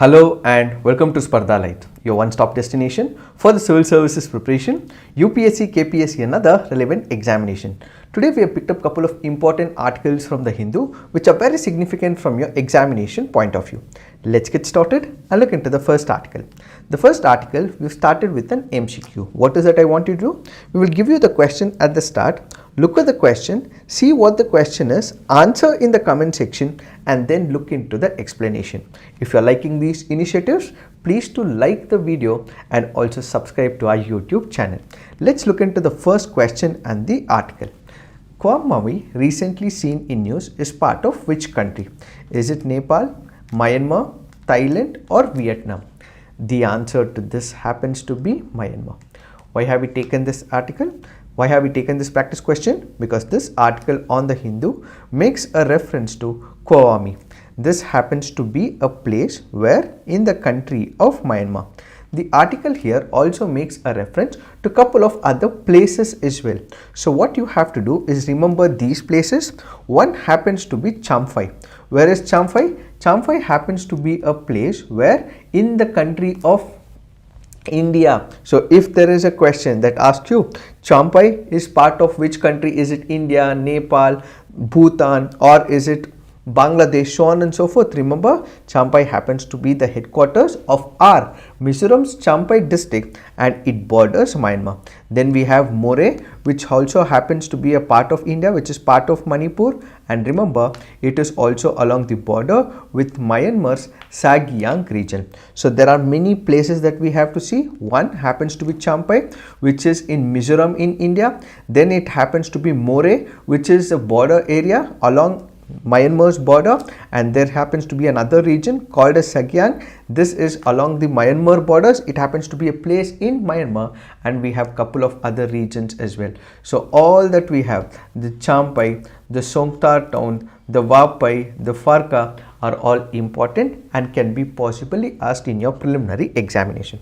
Hello and welcome to Spardha Lines, your one-stop destination for the civil services preparation, UPSC, KPSC and other relevant examination. Today we have picked up a couple of important articles from the Hindu which are very significant from your examination point of view. Let's get started and look into the first article. The first article, we've started with an MCQ. What is that I want you to do? We will give you the question at the start. Look at the question, see what the question is, answer in the comment section and then look into the explanation. If you are liking these initiatives, please to like the video and also subscribe to our YouTube channel. Let's look into the first question and the article. Koh Maui, recently seen in news, is part of which country? Is it Nepal, Myanmar, Thailand or Vietnam? The answer to this happens to be Myanmar. Why have we taken this article? Why have we taken this practice question? Because this article on the Hindu makes a reference to Koh Maui. This happens to be a place where in the country of Myanmar. The article here also makes a reference to a couple of other places as well. So what you have to do is remember these places. One happens to be Champhai. Where is Champhai? Champhai happens to be a place where in the country of India. So if there is a question that asks you Champhai is part of which country, is it India, Nepal, Bhutan or is it Bangladesh, so on and so forth. Remember, Champhai happens to be the headquarters of our Mizoram's Champhai district and it borders Myanmar. Then we have Moreh, which also happens to be a part of India, which is part of Manipur, and remember it is also along the border with Myanmar's Sagyang region. So there are many places that we have to see. One happens to be Champhai, which is in Mizoram in India. Then it happens to be Moreh, which is a border area along Myanmar's border, and there happens to be another region called as Sagyang. This is along the Myanmar borders. It happens to be a place in Myanmar, and we have couple of other regions as well. So all that we have, the Champhai, the Songtar town, the Vapai, the Farka are all important and can be possibly asked in your preliminary examination.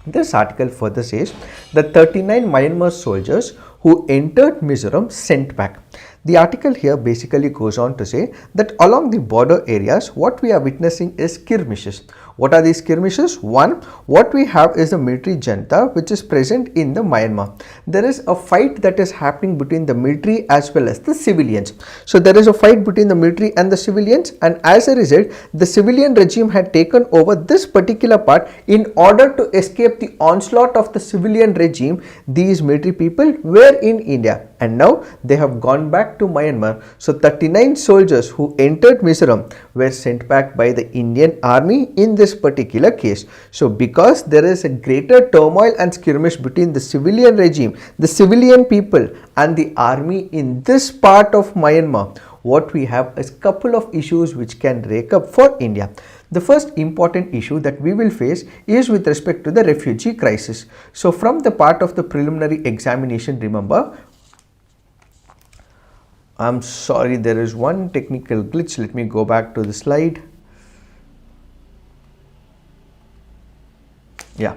This article further says that 39 Myanmar soldiers who entered Mizoram sent back. The article here basically goes on to say that along the border areas, what we are witnessing is skirmishes. What are these skirmishes? One, what we have is the military junta which is present in the Myanmar. There is a fight that is happening between the military as well as the civilians. So there is a fight between the military and the civilians, and as a result, the civilian regime had taken over this particular part. In order to escape the onslaught of the civilian regime, these military people were in India and now they have gone back to Myanmar. So 39 soldiers who entered Mizoram were sent back by the Indian army in this particular case. So because there is a greater turmoil and skirmish between the civilian regime, the civilian people and the army in this part of Myanmar, what we have is couple of issues which can rake up for India. The first important issue that we will face is with respect to the refugee crisis. So from the part of the preliminary examination, remember, I'm sorry, there is one technical glitch. Let me go back to the slide. Yeah.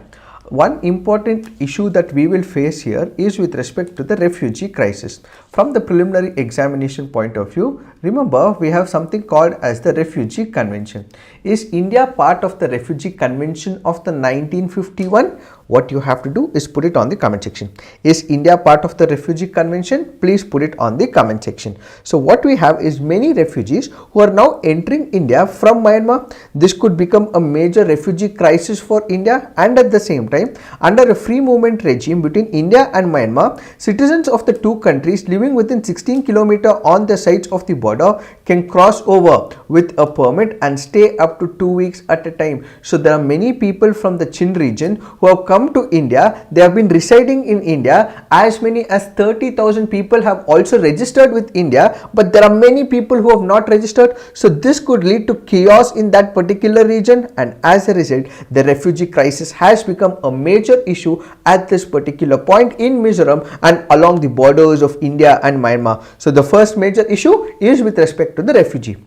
One important issue that we will face here is with respect to the refugee crisis. From the preliminary examination point of view, remember we have something called as the Refugee Convention. Is India part of the Refugee Convention of the 1951? What you have to do is put it on the comment section. Is India part of the Refugee Convention? Please put it on the comment section. So what we have is many refugees who are now entering India from Myanmar. This could become a major refugee crisis for India, and at the same time, under a free movement regime between India and Myanmar, citizens of the two countries living within 16 km on the sides of the border can cross over with a permit and stay up to 2 weeks at a time. So there are many people from the Chin region who have come to India. They have been residing in India. As many as 30,000 people have also registered with India, but there are many people who have not registered. So this could lead to chaos in that particular region, and as a result, the refugee crisis has become a major issue at this particular point in Mizoram and along the borders of India and Myanmar. So the first major issue is with respect to the refugee.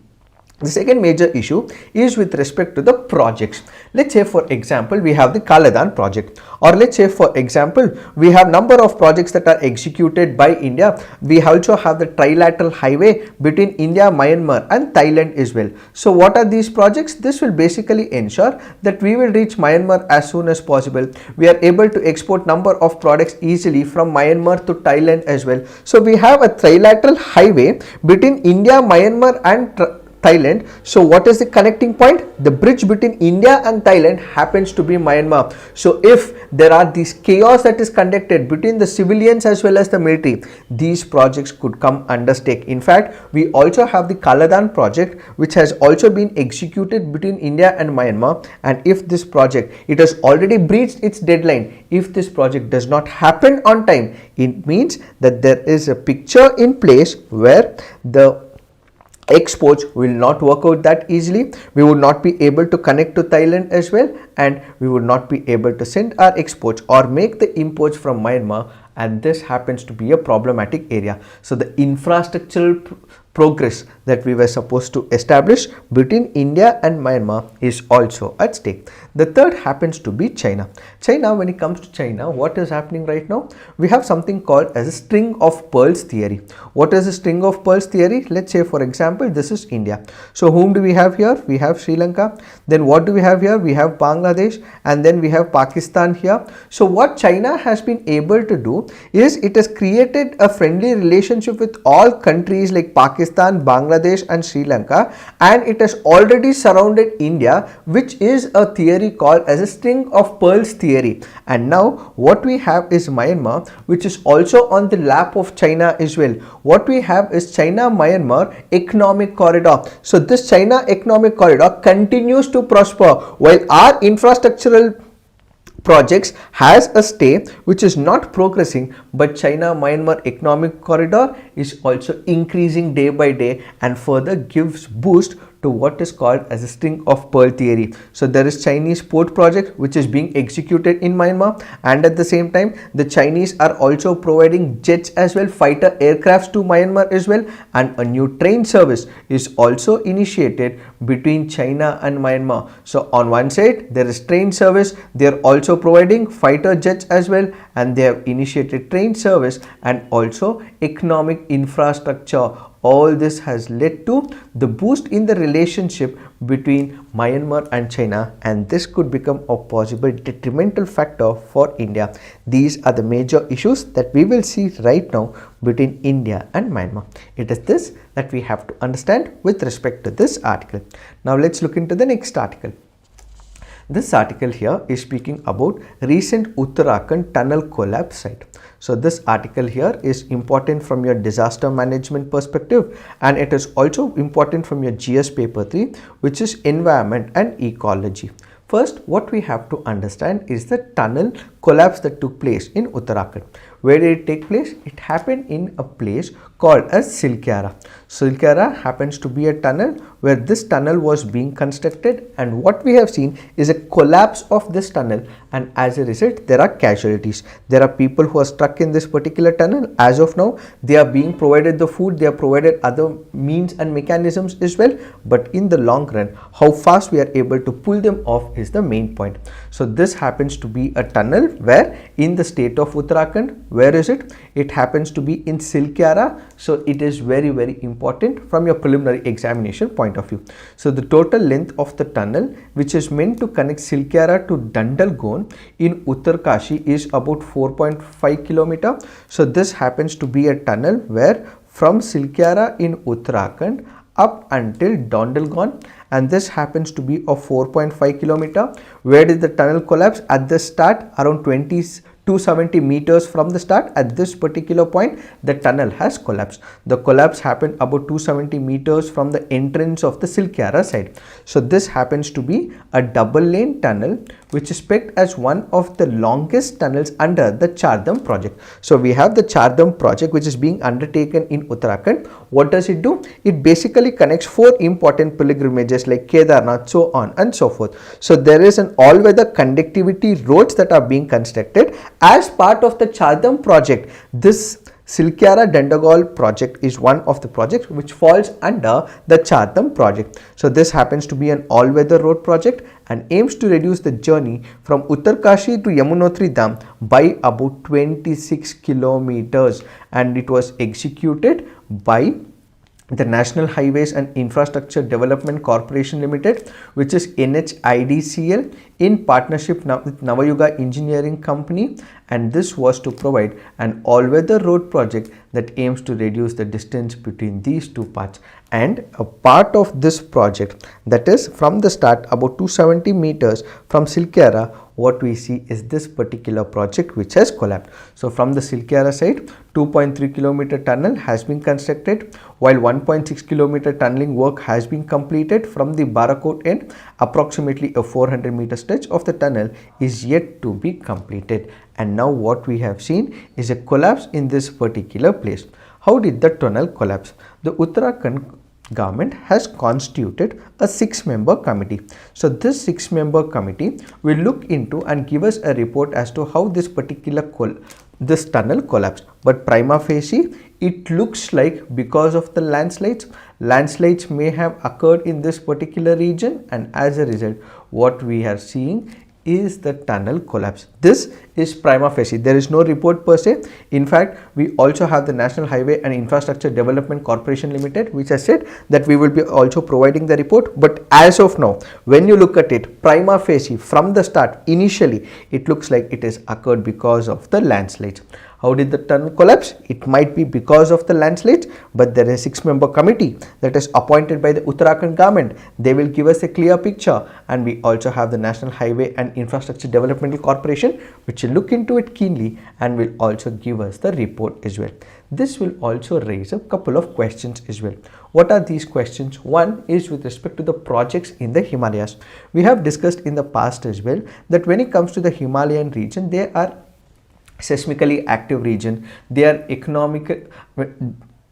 The second major issue is with respect to the projects. Let's say for example we have the Kaladan project, or let's say for example we have number of projects that are executed by India. We also have the trilateral highway between India, Myanmar and Thailand as well. So what are these projects? This will basically ensure that we will reach Myanmar as soon as possible. We are able to export number of products easily from Myanmar to Thailand as well. So we have a trilateral highway between India, Myanmar and Thailand. So what is the connecting point? The bridge between India and Thailand happens to be Myanmar. So if there are these chaos that is conducted between the civilians as well as the military, these projects could come under stake. In fact, we also have the Kaladan project, which has also been executed between India and Myanmar, and if this project, it has already breached its deadline. If this project does not happen on time, it means that there is a picture in place where the exports will not work out that easily. We would not be able to connect to Thailand as well, and we would not be able to send our exports or make the imports from Myanmar, and this happens to be a problematic area. So the infrastructural progress that we were supposed to establish between India and Myanmar is also at stake. The third happens to be China. China, when it comes to China, what is happening right now? We have something called as a string of pearls theory. What is a string of pearls theory? Let's say for example, this is India. So whom do we have here? We have Sri Lanka. Then what do we have here? We have Bangladesh, and then we have Pakistan here. So what China has been able to do is it has created a friendly relationship with all countries like Pakistan, Bangladesh and Sri Lanka, and it has already surrounded India, which is a theory called as a string of pearls theory. And now what we have is Myanmar, which is also on the lap of China as well. What we have is China-Myanmar economic corridor. So this China economic corridor continues to prosper while our infrastructural projects has a stay which is not progressing, but China-Myanmar economic corridor is also increasing day by day and further gives boost to what is called as a string of pearl theory. So there is Chinese port project which is being executed in Myanmar, and at the same time the Chinese are also providing jets as well, fighter aircrafts to Myanmar as well, and a new train service is also initiated between China and Myanmar. So on one side there is train service, they are also providing fighter jets as well, and they have initiated train service and also economic infrastructure. All this has led to the boost in the relationship between Myanmar and China, and this could become a possible detrimental factor for India. These are the major issues that we will see right now between India and Myanmar. It is this that we have to understand with respect to this article. Now let's look into the next article. This article here is speaking about recent Uttarakhand tunnel collapse site. So this article here is important from your disaster management perspective, and it is also important from your GS paper 3, which is environment and ecology. First, what we have to understand is the tunnel collapse that took place in Uttarakhand. Where did it take place? It happened in a place called as Silkyara. Silkyara happens to be a tunnel where this tunnel was being constructed, and what we have seen is a collapse of this tunnel, and as a result there are casualties. There are people who are stuck in this particular tunnel. As of now, they are being provided the food, they are provided other means and mechanisms as well, but in the long run, how fast we are able to pull them off is the main point. So this happens to be a tunnel where in the state of Uttarakhand. Where is it? It happens to be in Silkyara. So it is very important from your preliminary examination point of view. So the total length of the tunnel, which is meant to connect Silkyara to Dandalgon in Uttarkashi, is about 4.5 kilometer. So this happens to be a tunnel where from Silkyara in Uttarakhand up until Dandalgon, and this happens to be of 4.5 kilometer. Where did the tunnel collapse? At the start, around 270 meters from the start. At this particular point, the tunnel has collapsed. The collapse happened about 270 meters from the entrance of the Silkyara side. So this happens to be a double lane tunnel which is pegged as one of the longest tunnels under the Chardham project. So we have the Chardham project which is being undertaken in Uttarakhand. What does it do? It basically connects 4 important pilgrimages like Kedarnath, so on and so forth. So there is an all-weather conductivity roads that are being constructed as part of the Chardham project. This Silkyara Dandegol project is one of the projects which falls under the Chatham project. So this happens to be an all-weather road project and aims to reduce the journey from Uttarkashi to Yamunotri Dam by about 26 kilometers, and it was executed by the National Highways and Infrastructure Development Corporation Limited, which is NHIDCL, in partnership with Navayuga Engineering Company, and this was to provide an all-weather road project that aims to reduce the distance between these two parts. And a part of this project, that is from the start about 270 meters from Silkyara, what we see is this particular project which has collapsed. So from the Silkyara side, 2.3 kilometer tunnel has been constructed, while 1.6 kilometer tunneling work has been completed from the Barakot end. Approximately a 400 meter stretch of the tunnel is yet to be completed. And now what we have seen is a collapse in this particular place. How did the tunnel collapse? The Uttarakhand government has constituted a 6-member committee. So this 6-member committee will look into and give us a report as to how this particular this tunnel collapsed. But prima facie, it looks like because of the landslides may have occurred in this particular region, and as a result what we are seeing is the tunnel collapse. This is prima facie. There is no report per se. In fact, we also have the National Highway and Infrastructure Development Corporation Limited, which has said that we will be also providing the report. But as of now, when you look at it, prima facie, from the start, initially, it looks like it has occurred because of the landslides. How did the tunnel collapse? It might be because of the landslides, but there is a 6-member committee that is appointed by the Uttarakhand government. They will give us a clear picture, and we also have the National Highway and Infrastructure Developmental Corporation, which will look into it keenly and will also give us the report as well. This will also raise a couple of questions as well. What are these questions? One is with respect to the projects in the Himalayas. We have discussed in the past as well that when it comes to the Himalayan region, they are seismically active region. They are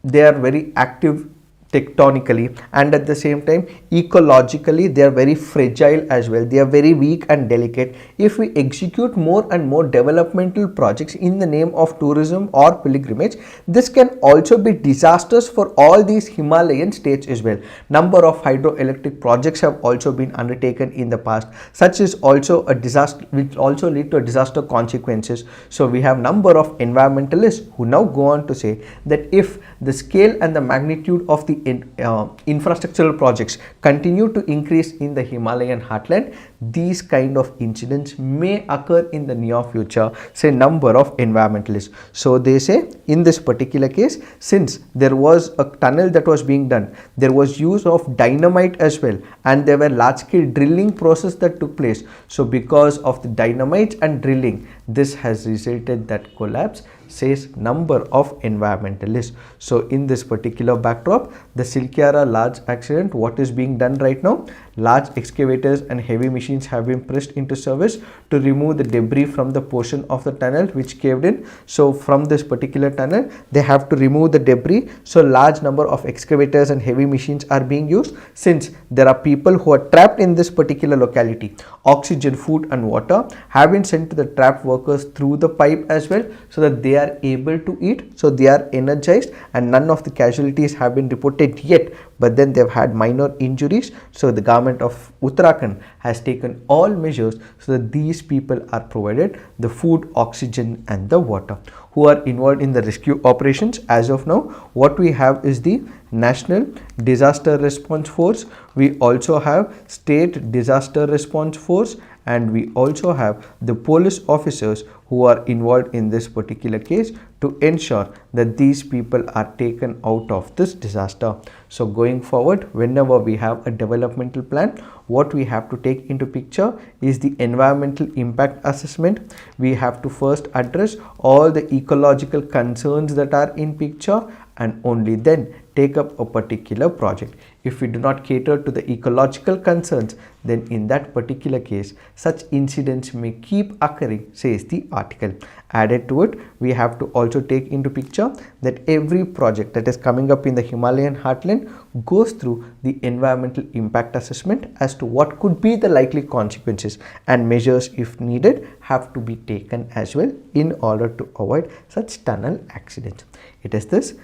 very active tectonically, and at the same time ecologically they are very fragile as well. They are very weak and delicate. If we execute more and more developmental projects in the name of tourism or pilgrimage, this can also be disastrous for all these Himalayan states as well. Number of hydroelectric projects have also been undertaken in the past. Such is also a disaster, which also lead to a disaster consequences. So we have number of environmentalists who now go on to say that if the scale and the magnitude of the infrastructural projects continue to increase in the Himalayan heartland, these kind of incidents may occur in the near future, say number of environmentalists. So they say in this particular case, since there was a tunnel that was being done, there was use of dynamite as well, and there were large scale drilling process that took place. So because of the dynamite and drilling, this has resulted that collapse, says number of environmentalists. So in this particular backdrop, the Silkyara large accident, what is being done right now? Large excavators and heavy machines have been pressed into service to remove the debris from the portion of the tunnel which caved in. So from this particular tunnel, they have to remove the debris. So large number of excavators and heavy machines are being used, since there are people who are trapped in this particular locality. Oxygen, food and water have been sent to the trapped workers through the pipe as well, so that they are able to eat. So they are energized, and none of the casualties have been reported yet, but then they've had minor injuries. So the government of Uttarakhand has taken all measures so that these people are provided the food, oxygen and the water. Who are involved in the rescue operations? As of now, what we have is the National Disaster Response Force. We also have State Disaster Response Force, and we also have the police officers who are involved in this particular case to ensure that these people are taken out of this disaster. So going forward, whenever we have a developmental plan, what we have to take into picture is the environmental impact assessment. We have to first address all the ecological concerns that are in picture, and only then take up a particular project. If we do not cater to the ecological concerns, then in that particular case, such incidents may keep occurring, says the article. Added to it, we have to also take into picture that every project that is coming up in the Himalayan heartland goes through the environmental impact assessment as to what could be the likely consequences, and measures, if needed, have to be taken as well in order to avoid such tunnel accidents. It is this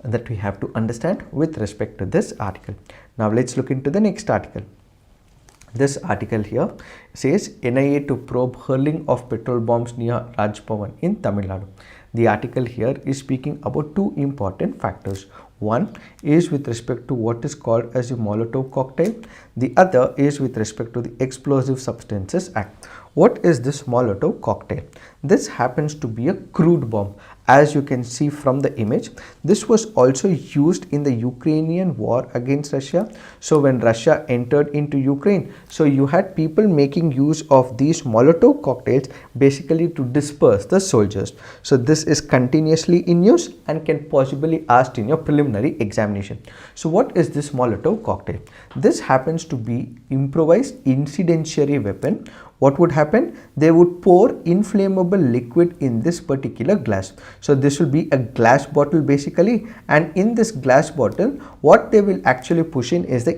that we have to understand with respect to this article. Now let's look into the next article. This article here says NIA to probe hurling of petrol bombs near Raj Bhavan in Tamil Nadu. The article here is speaking about two important factors. One is with respect to what is called as a Molotov cocktail. The other is with respect to the Explosive Substances Act. What is this Molotov cocktail? This happens to be a crude bomb. As you can see from the image, this was also used in the Ukrainian war against Russia. So when Russia entered into Ukraine, so you had people making use of these Molotov cocktails basically to disperse the soldiers. So this is continuously in use and can possibly asked in your preliminary examination. So what is this Molotov cocktail? This happens to be improvised incendiary weapon. What would happen? They would pour inflammable liquid in this particular glass. So this will be a glass bottle basically, and in this glass bottle what they will actually push in is the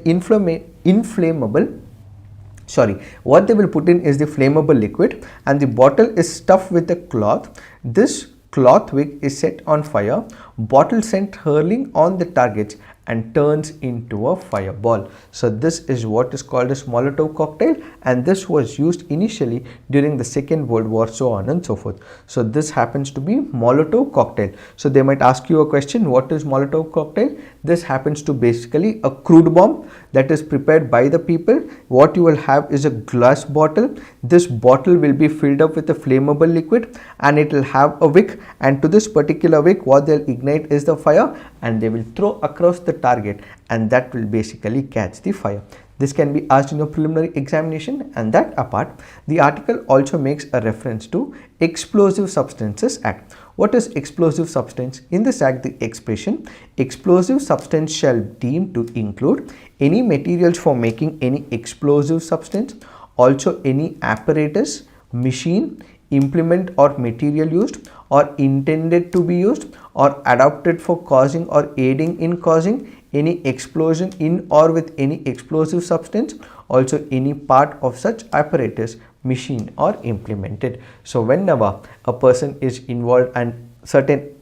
what they will put in is the flammable liquid, and the bottle is stuffed with a cloth. This cloth wick is set on fire, bottle sent hurling on the targets and turns into a fireball. So this is what is called as Molotov cocktail, and this was used initially during the Second World War, so on and so forth. So this happens to be Molotov cocktail. So they might ask you a question, what is Molotov cocktail? This happens to basically a crude bomb that is prepared by the people. What you will have is a glass bottle. This bottle will be filled up with a flammable liquid and it will have a wick, and to this particular wick what they'll ignite is the fire, and they will throw across the target, and that will basically catch the fire. This can be asked in your preliminary examination. And that apart, the article also makes a reference to Explosive Substances Act. What is explosive substance? In this act, the expression explosive substance shall deem to include any materials for making any explosive substance, also any apparatus, machine, implement or material used or intended to be used or adapted for causing or aiding in causing any explosion in or with any explosive substance, also any part of such apparatus, machine or implemented. So whenever a person is involved and certain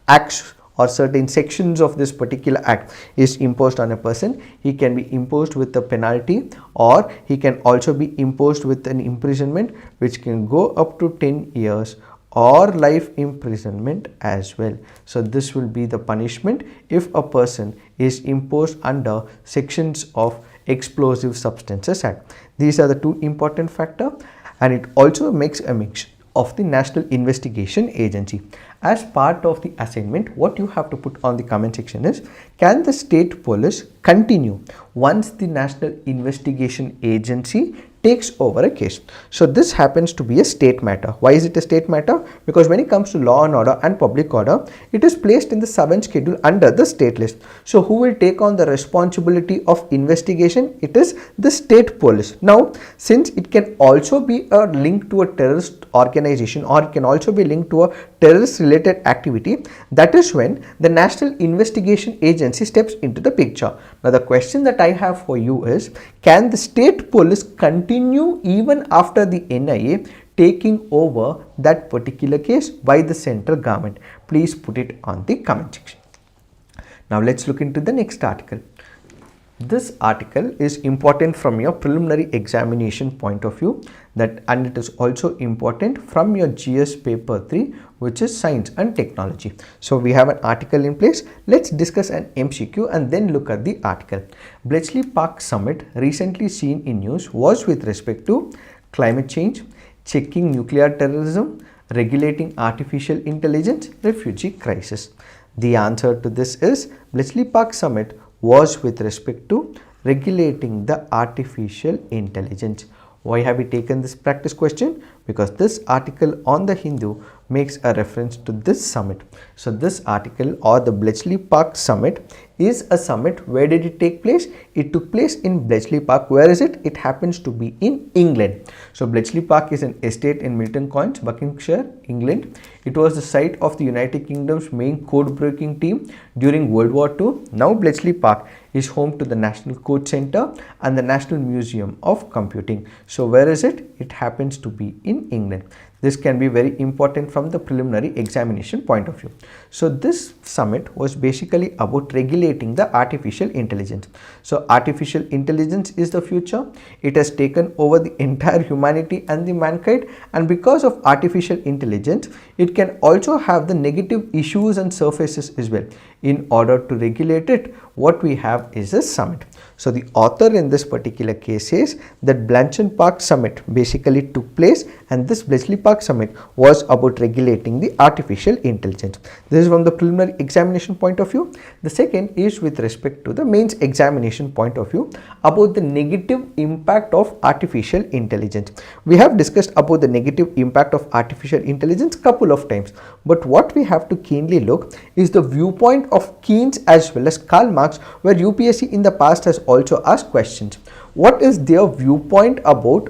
acts or certain sections of this particular act is imposed on a person, he can be imposed with a penalty, or he can also be imposed with an imprisonment which can go up to 10 years or life imprisonment as well. So this will be the punishment if a person is imposed under sections of Explosive Substances Act. These are the two important factors, and it also makes a mix of the National Investigation Agency. As part of the assignment, what you have to put on the comment section is, can the state police continue once the National Investigation Agency takes over a case? So this happens to be a state matter. Why is it a state matter? Because when it comes to law and order and public order, it is placed in the 7th schedule under the state list. So who will take on the responsibility of investigation? It is the state police. Now, since it can also be a link to a terrorist organization, or it can also be linked to a terrorist related activity, that is when the National Investigation Agency steps into the picture. Now the question that I have for you is, can the state police continue even after the NIA taking over that particular case by the central government? Please put it on the comment section. Now let's look into the next article. This article is important from your preliminary examination point of view, and it is also important from your GS paper 3, which is science and technology. So we have an article in place. Let's discuss an MCQ and then look at the article. Bletchley Park Summit recently seen in news was with respect to climate change, checking nuclear terrorism, regulating artificial intelligence, refugee crisis. The answer to this is Bletchley Park Summit was with respect to regulating the artificial intelligence. Why have we taken this practice question? Because this article on the Hindu makes a reference to this summit. So this article, or the Bletchley Park Summit, is a summit. Where did it take place? It took place in Bletchley Park. Where is it? It happens to be in England. So Bletchley Park is an estate in Milton Keynes, Buckinghamshire, England. It was the site of the United Kingdom's main code breaking team during World War II. Now Bletchley Park is home to the National Code Center and the National Museum of Computing. So where is it? It happens to be in England. This can be very important from the preliminary examination point of view. So this summit was basically about regulating the artificial intelligence. So artificial intelligence is the future. It has taken over the entire humanity and the mankind, and because of artificial intelligence, it can also have the negative issues and surfaces as well. In order to regulate it, what we have is a summit. So the author in this particular case says that Bletchley Park Summit basically took place, and this Bletchley Park Summit was about regulating the artificial intelligence. This is from the preliminary examination point of view. The second is with respect to the mains examination point of view about the negative impact of artificial intelligence. We have discussed about the negative impact of artificial intelligence couple of times, but what we have to keenly look is the viewpoint of Keynes as well as Karl Marx, where UPSC in the past has also asked questions. What is their viewpoint about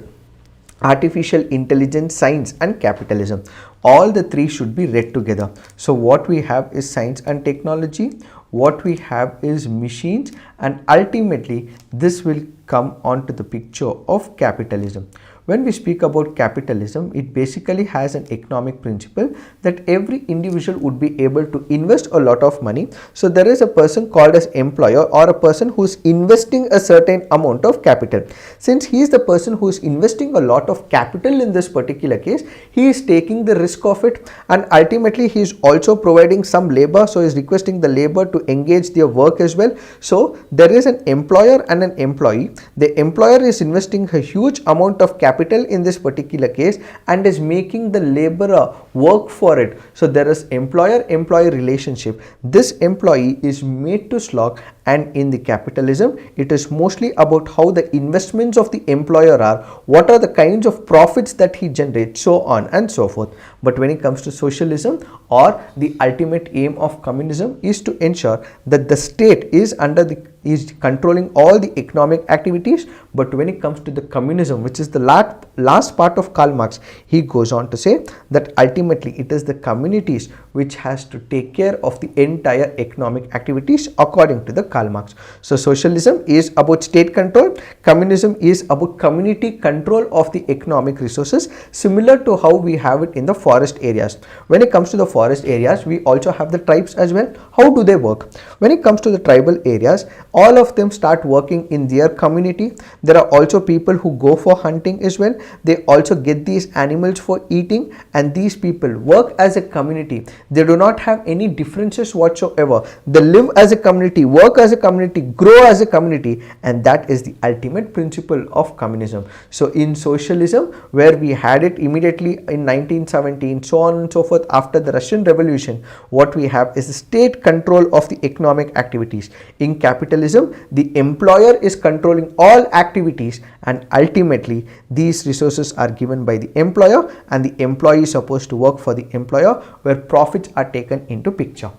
artificial intelligence, science and capitalism? All the three should be read together. So what we have is science and technology, what we have is machines, and ultimately this will come onto the picture of capitalism. When we speak about capitalism, it basically has an economic principle that every individual would be able to invest a lot of money. So there is a person called as employer, or a person who is investing a certain amount of capital. Since he is the person who is investing a lot of capital in this particular case, he is taking the risk of it, and ultimately he is also providing some labor, so he is requesting the labor to engage their work as well. So there is an employer and an employee. The employer is investing a huge amount of capital in this particular case and is making the laborer work for it. So there is employer-employee relationship. This employee is made to slog, and in the capitalism it is mostly about how the investments of the employer are, what are the kinds of profits that he generates, so on and so forth. But when it comes to socialism, or the ultimate aim of communism, is to ensure that the state is controlling all the economic activities. But when it comes to the communism, which is the last part of Karl Marx, he goes on to say that ultimately it is the communities which has to take care of the entire economic activities according to the Karl Marx. So socialism is about state control, communism is about community control of the economic resources, similar to how we have it in the forest areas. When it comes to the forest areas, we also have the tribes as well. How do they work? When it comes to the tribal areas, all of them start working in their community. There are also people who go for hunting as well. They also get these animals for eating, and these people work as a community. They do not have any differences whatsoever. They live as a community, work as a community, grow as a community, and that is the ultimate principle of communism. So in socialism, where we had it immediately in 1917, so on and so forth, after the Russian Revolution, what we have is the state control of the economic activities. In capitalism, the employer is controlling all activities, and ultimately these resources are given by the employer, and the employee is supposed to work for the employer, where profits are taken into picture.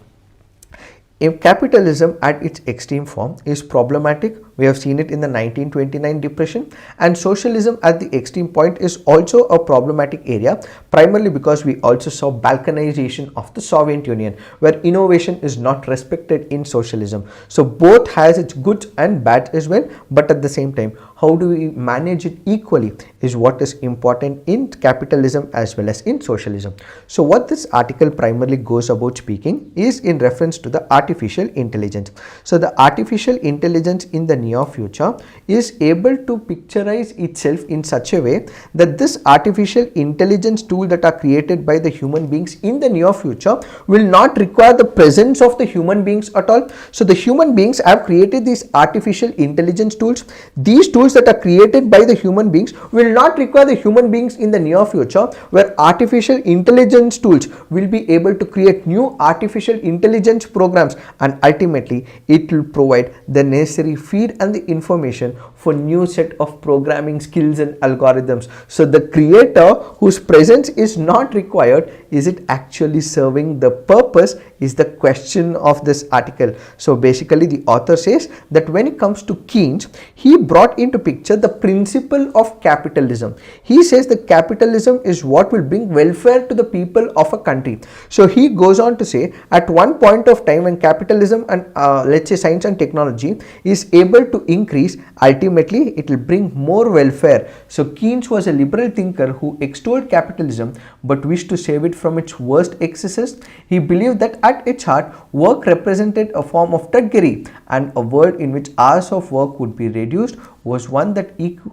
If capitalism at its extreme form is problematic, we have seen it in the 1929 depression, and socialism at the extreme point is also a problematic area, primarily because we also saw balkanization of the Soviet Union, where innovation is not respected in socialism. So both has its goods and bads as well, but at the same time, how do we manage it equally is what is important in capitalism as well as in socialism. So what this article primarily goes about speaking is in reference to the artificial intelligence. So the artificial intelligence in the near future is able to picturize itself in such a way that this artificial intelligence tool that are created by the human beings in the near future will not require the presence of the human beings at all. So the human beings have created these artificial intelligence tools. These tools that are created by the human beings will not require the human beings in the near future, where artificial intelligence tools will be able to create new artificial intelligence programs, and ultimately it will provide the necessary feed and the information for new set of programming skills and algorithms. So the creator whose presence is not required, is it actually serving the purpose, is the question of this article. So basically the author says that when it comes to Keynes, he brought into picture the principle of capitalism. He says that capitalism is what will bring welfare to the people of a country. So he goes on to say, at one point of time when capitalism and let's say science and technology is able to increase, ultimately it will bring more welfare. So Keynes was a liberal thinker who extolled capitalism but wished to save it from its worst excesses. He believed that at its heart, work represented a form of drudgery, and a world in which hours of work would be reduced was one that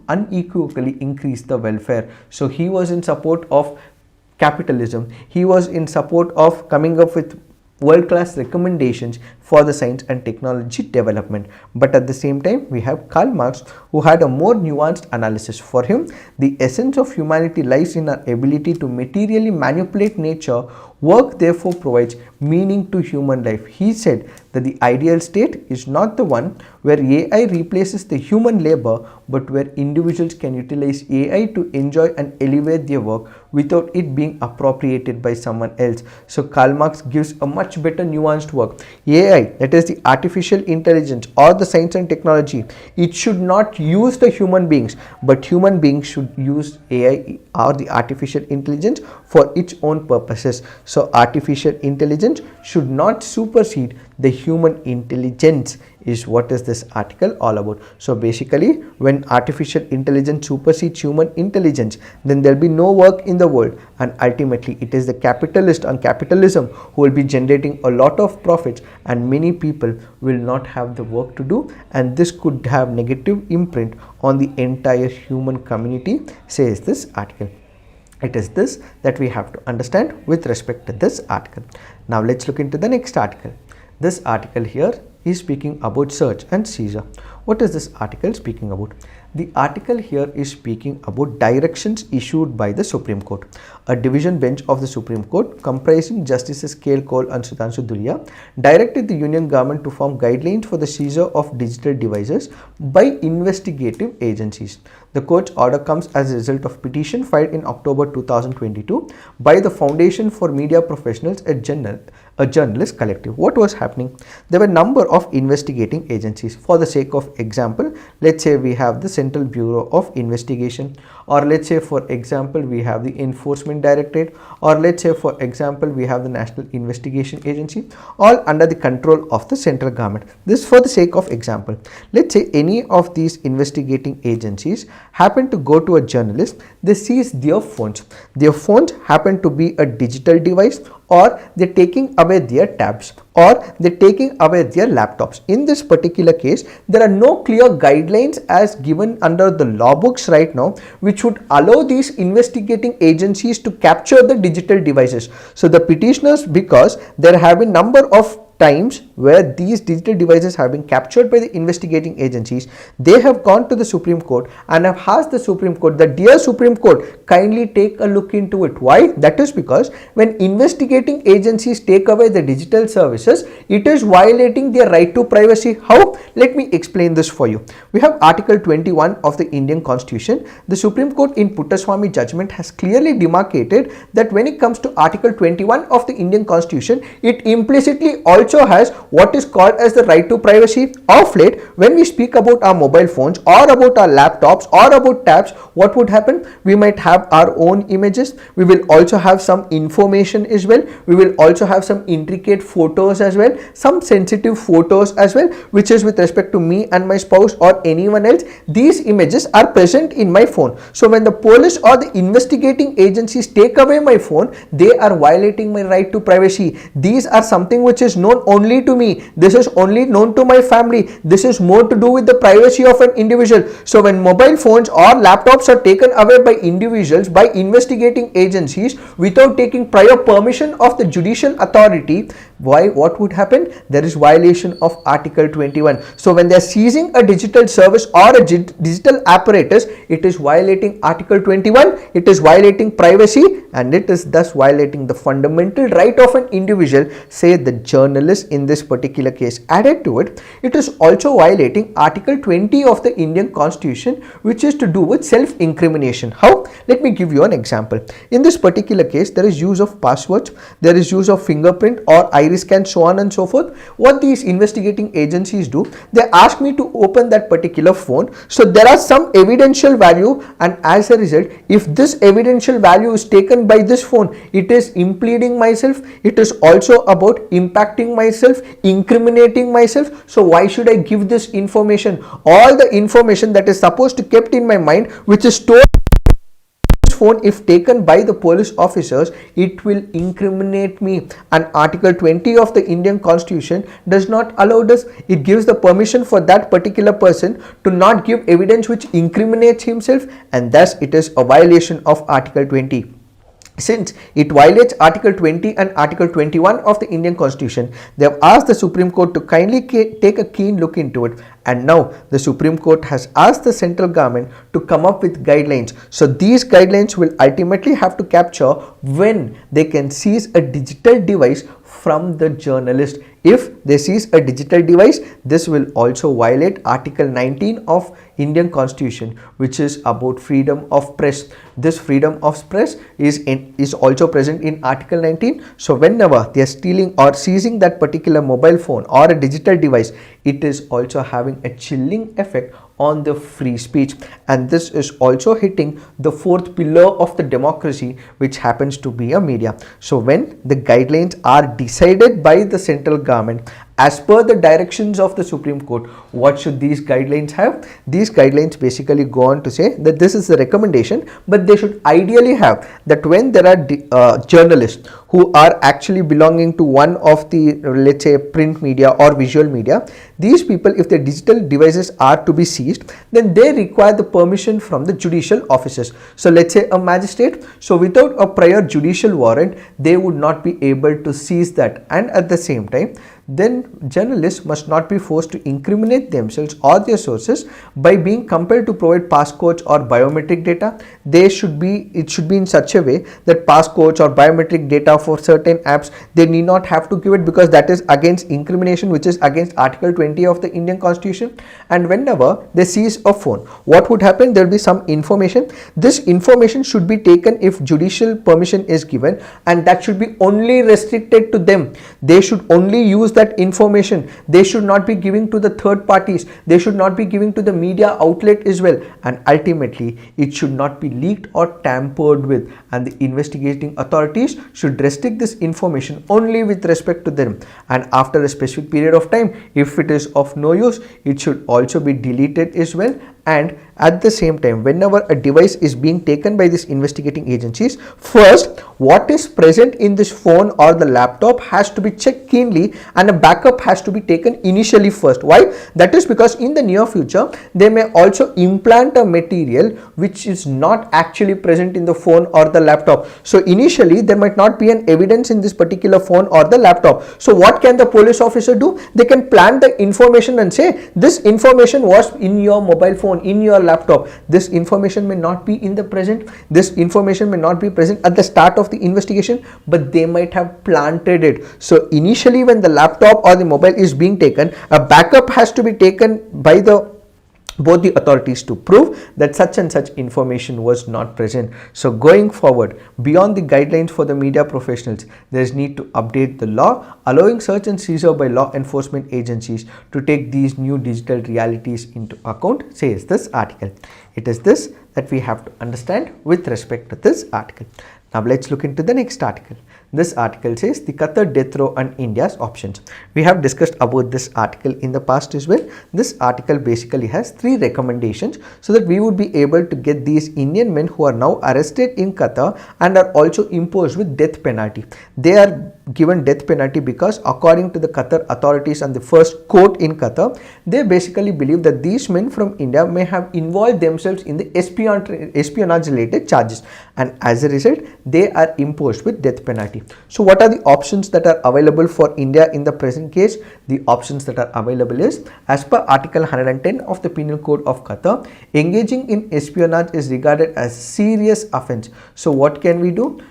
unequivocally increased the welfare. So he was in support of capitalism. He was in support of coming up with world-class recommendations for the science and technology development. But at the same time, we have Karl Marx, who had a more nuanced analysis. For him, the essence of humanity lies in our ability to materially manipulate nature. Work therefore provides meaning to human life. He said that the ideal state is not the one where AI replaces the human labor, but where individuals can utilize AI to enjoy and elevate their work without it being appropriated by someone else. So Karl Marx gives a much better nuanced work. AI, that is the artificial intelligence or the science and technology, it should not use the human beings, but human beings should use AI or the artificial intelligence for its own purposes. So artificial intelligence should not supersede the human intelligence, is what is this article all about. So basically, when artificial intelligence supersedes human intelligence, then there will be no work in the world, and ultimately it is the capitalist and capitalism who will be generating a lot of profits, and many people will not have the work to do, and this could have negative imprint on the entire human community, says this article. It is this that we have to understand with respect to this article. Now let's look into the next article. This article here is speaking about search and seizure. What is this article speaking about? The article here is speaking about directions issued by the Supreme Court. A division bench of the Supreme Court comprising Justices K.L. Kaul and Sudhanshu Dhuria directed the Union government to form guidelines for the seizure of digital devices by investigative agencies. The court's order comes as a result of petition filed in October 2022 by the Foundation for Media Professionals, a journalist collective. What was happening? There were a number of investigating agencies. For the sake of example, let's say we have the Central Bureau of Investigation, or let's say for example we have the Enforcement Directorate, or let's say for example we have the National Investigation Agency, all under the control of the central government. This for the sake of example. Let's say any of these investigating agencies happen to go to a journalist, they seize their phones. Their phones happen to be a digital device, or they're taking away their tabs, or they're taking away their laptops. In this particular case, there are no clear guidelines as given under the law books right now, which would allow these investigating agencies to capture the digital devices. So the petitioners, because there have been number of times where these digital devices have been captured by the investigating agencies, they have gone to the Supreme Court and have asked the Supreme Court that, dear Supreme Court, kindly take a look into it. Why? That is because when investigating agencies take away the digital services, it is violating their right to privacy. How? Let me explain this for you. We have Article 21 of the Indian Constitution. The Supreme Court in Puttaswamy judgment has clearly demarcated that when it comes to Article 21 of the Indian Constitution, it implicitly also has what is called as the right to privacy. Of late, when we speak about our mobile phones or about our laptops or about tabs, what would happen? We might have our own images. We will also have some information as well. We will also have some intricate photos as well, some sensitive photos as well, which is with respect to me and my spouse or anyone else. These images are present in my phone. So when the police or the investigating agencies take away my phone, they are violating my right to privacy. These are something which is known only to me. This is only known to my family. This is more to do with the privacy of an individual. So when mobile phones or laptops are taken away by individuals, by investigating agencies, without taking prior permission of the judicial authority, Why? What would happen? There is violation of Article 21. So when they are seizing a digital service or a digital apparatus, it is violating Article 21, it is violating privacy, and it is thus violating the fundamental right of an individual, say the journalist in this particular case. Added to it, it is also violating Article 20 of the Indian Constitution, which is to do with self-incrimination. How? Let me give you an example. In this particular case, there is use of passwords, there is use of fingerprint or iris scan, so on and so forth. What these investigating agencies do, they ask me to open that particular phone. So there are some evidential value, and as a result, if this evidential value is taken by this phone, it is impeding myself, it is also about impacting myself, incriminating myself. So why should I give this information? All the information that is supposed to kept in my mind, which is stored phone, if taken by the police officers, it will incriminate me, and Article 20 of the Indian Constitution does not allow this. It gives the permission for that particular person to not give evidence which incriminates himself, and thus it is a violation of Article 20. Since it violates Article 20 and Article 21 of the Indian Constitution, they have asked the Supreme Court to kindly take a keen look into it, and now the Supreme Court has asked the central government to come up with guidelines. So these guidelines will ultimately have to capture when they can seize a digital device from the journalist. If they seize a digital device, this will also violate Article 19 of Indian Constitution, which is about freedom of press. This freedom of press is also present in Article 19. So whenever they are stealing or seizing that particular mobile phone or a digital device, it is also having a chilling effect on the free speech, and this is also hitting the fourth pillar of the democracy, which happens to be a media. So when the guidelines are decided by the central government as per the directions of the Supreme Court, what should these guidelines have? These guidelines basically go on to say that this is the recommendation, but they should ideally have that when there are journalists who are actually belonging to one of the, let's say, print media or visual media, these people, if their digital devices are to be seized, then they require the permission from the judicial officers. So let's say a magistrate, so without a prior judicial warrant, they would not be able to seize that, and at the same time, then journalists must not be forced to incriminate themselves or their sources by being compelled to provide passcodes or biometric data. It should be in such a way that passcodes or biometric data for certain apps, they need not have to give it, because that is against incrimination, which is against Article 20 of the Indian Constitution. And whenever they seize a phone, what would happen? There will be some information. This information should be taken if judicial permission is given, and that should be only restricted to them. They should only use that information. They should not be giving to the third parties. They should not be giving to the media outlet as well, and ultimately it should not be leaked or tampered with, and the investigating authorities should restrict this information only with respect to them, and after a specific period of time, if it is of no use, it should also be deleted as well. And at the same time, whenever a device is being taken by these investigating agencies, first what is present in this phone or the laptop has to be checked keenly, and a backup has to be taken initially first. Why? That is because in the near future they may also implant a material which is not actually present in the phone or the laptop. So initially there might not be an evidence in this particular phone or the laptop. So what can the police officer do? They can plant the information and say this information was in your mobile phone, in your laptop. This information may not be in the present, this information may not be present at the start of the investigation, but they might have planted it. So initially when the laptop or the mobile is being taken, a backup has to be taken by both the authorities to prove that such and such information was not present. So going forward, beyond the guidelines for the media professionals, there is need to update the law, allowing search and seizure by law enforcement agencies to take these new digital realities into account, says this article. It is this that we have to understand with respect to this article. Now let's look into the next article. This article says the Qatar death row and India's options. We have discussed about this article in the past as well. This article basically has 3 recommendations so that we would be able to get these Indian men who are now arrested in Qatar and are also imposed with death penalty. They are given death penalty because according to the Qatar authorities and the first court in Qatar, they basically believe that these men from India may have involved themselves in the espionage related charges, and as a result they are imposed with death penalty. penalty. So what are the options that are available for India in the present case? The options that are available is, as per Article 110 of the Penal Code of Qatar, engaging in espionage is regarded as serious offence. So what can we do?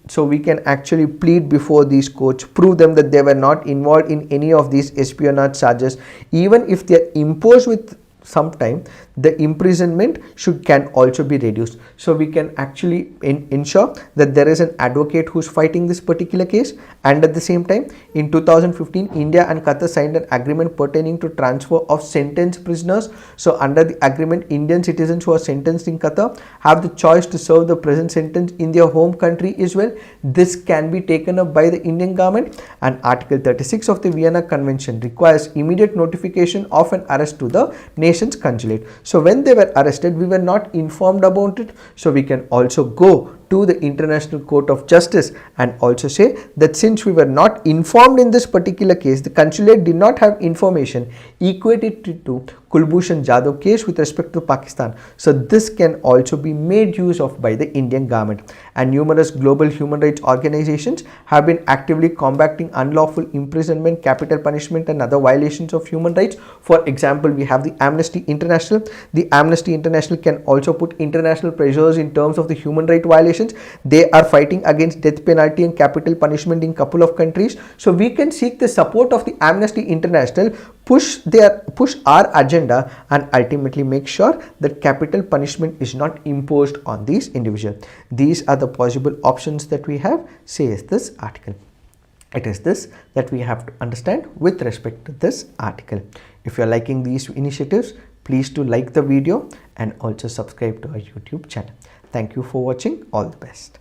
So we can actually plead before these courts, prove them that they were not involved in any of these espionage charges. Even if they are imposed with some time, the imprisonment can also be reduced. So we can actually ensure that there is an advocate who's fighting this particular case. And at the same time, in 2015, India and Qatar signed an agreement pertaining to transfer of sentenced prisoners. So under the agreement, Indian citizens who are sentenced in Qatar have the choice to serve the present sentence in their home country as well. This can be taken up by the Indian government. And Article 36 of the Vienna Convention requires immediate notification of an arrest to the nation's consulate. So when they were arrested, we were not informed about it. So we can also go to the International Court of Justice and also say that since we were not informed in this particular case, the consulate did not have information equated to Kulbhushan Jadhav case with respect to Pakistan. So this can also be made use of by the Indian government. And numerous global human rights organizations have been actively combating unlawful imprisonment, capital punishment and other violations of human rights. For example, we have the Amnesty International. The Amnesty International can also put international pressures in terms of the human rights violations. They are fighting against death penalty and capital punishment in couple of countries. So we can seek the support of the Amnesty International, push our agenda and ultimately make sure that capital punishment is not imposed on these individuals. These are the possible options that we have, says this article. It is this that we have to understand with respect to this article. If you are liking these initiatives, please do like the video and also subscribe to our YouTube channel. Thank you for watching. All the best.